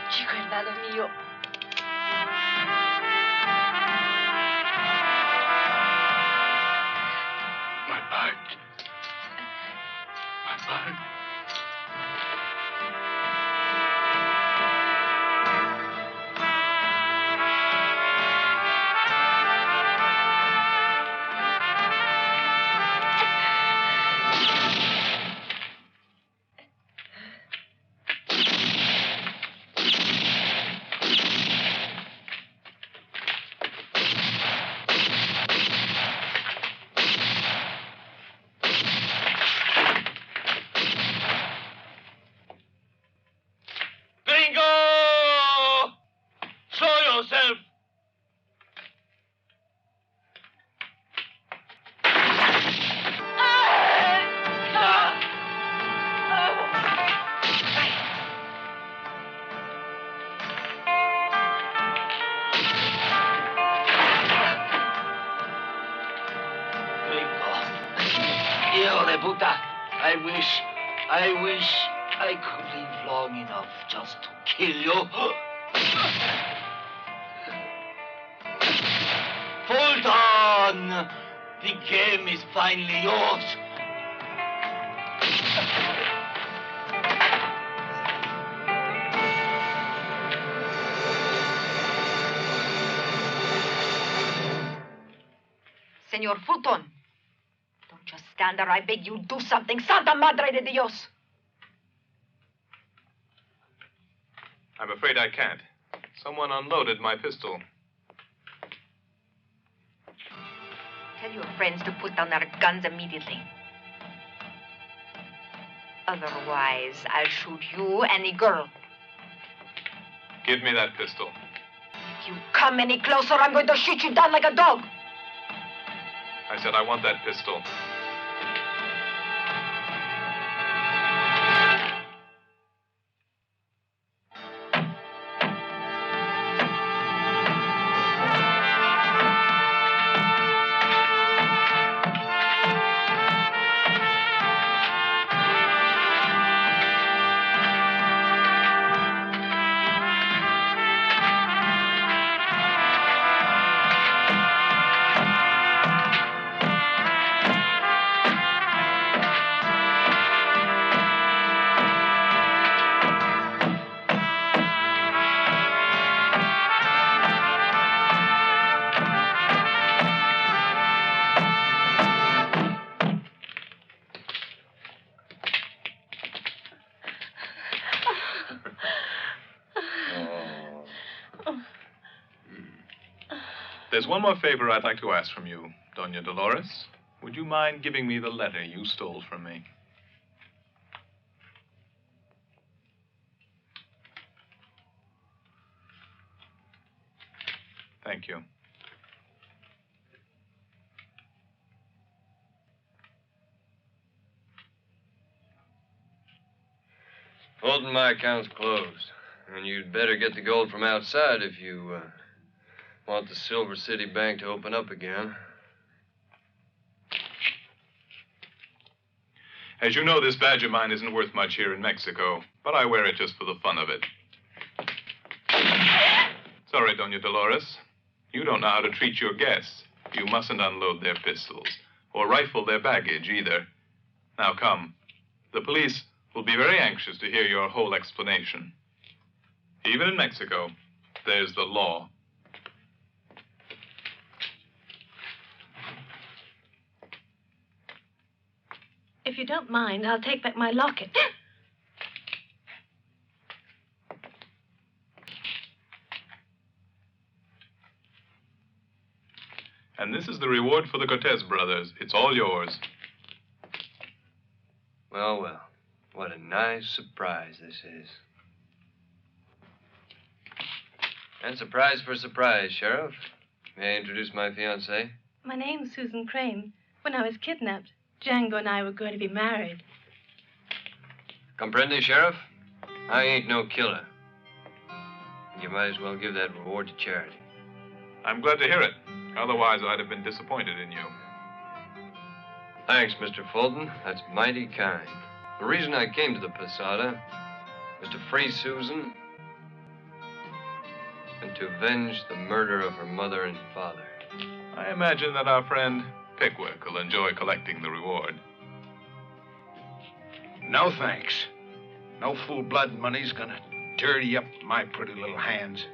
Chico hermano mío. My bud. My bud. I wish I could live long enough just to kill you. Fulton! The game is finally yours. Senor Fulton. Don't just stand there. I beg you, do something. Santa Madre de Dios. I'm afraid I can't. Someone unloaded my pistol. Tell your friends to put down their guns immediately. Otherwise, I'll shoot you and the girl. Give me that pistol. If you come any closer, I'm going to shoot you down like a dog. I said I want that pistol. There's one more favor I'd like to ask from you, Doña Dolores. Would you mind giving me the letter you stole from me? Thank you. Fulton, my account's closed. And you'd better get the gold from outside if you want the Silver City Bank to open up again. As you know, this badge of mine isn't worth much here in Mexico, but I wear it just for the fun of it. Sorry, Doña Dolores. You don't know how to treat your guests. You mustn't unload their pistols, or rifle their baggage either. Now come. The police will be very anxious to hear your whole explanation. Even in Mexico, there's the law. If you don't mind, I'll take back my locket. And this is the reward for the Cortez brothers. It's all yours. Well, well. What a nice surprise this is. And surprise for surprise, Sheriff. May I introduce my fiancée? My name's Susan Crane. When I was kidnapped, Django and I were going to be married. Comprende, Sheriff? I ain't no killer. You might as well give that reward to charity. I'm glad to hear it. Otherwise, I'd have been disappointed in you. Thanks, Mr. Fulton. That's mighty kind. The reason I came to the Posada was to free Susan and to avenge the murder of her mother and father. I imagine that our friend Pickwick will enjoy collecting the reward. No thanks. No full-blood money's gonna dirty up my pretty little hands.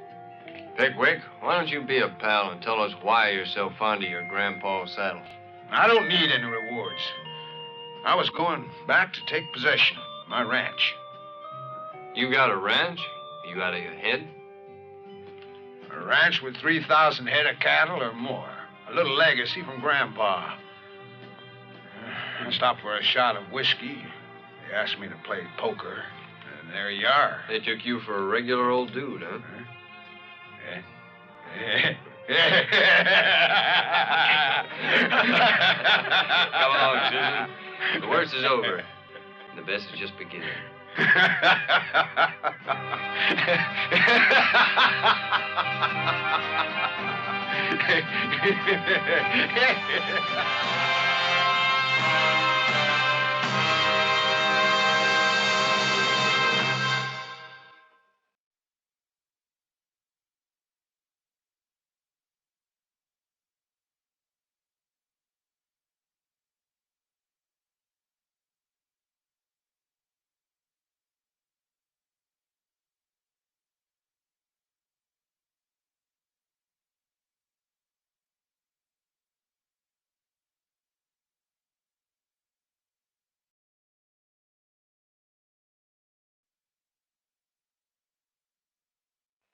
Pickwick, why don't you be a pal and tell us why you're so fond of your grandpa's saddle? I don't need any rewards. I was going back to take possession of my ranch. You got a ranch? You out of your head? A ranch with 3,000 head of cattle or more. A little legacy from Grandpa. I stopped for a shot of whiskey. They asked me to play poker, and there you are. They took you for a regular old dude, huh? Come on, Susan. The worst is over. And the best is just beginning.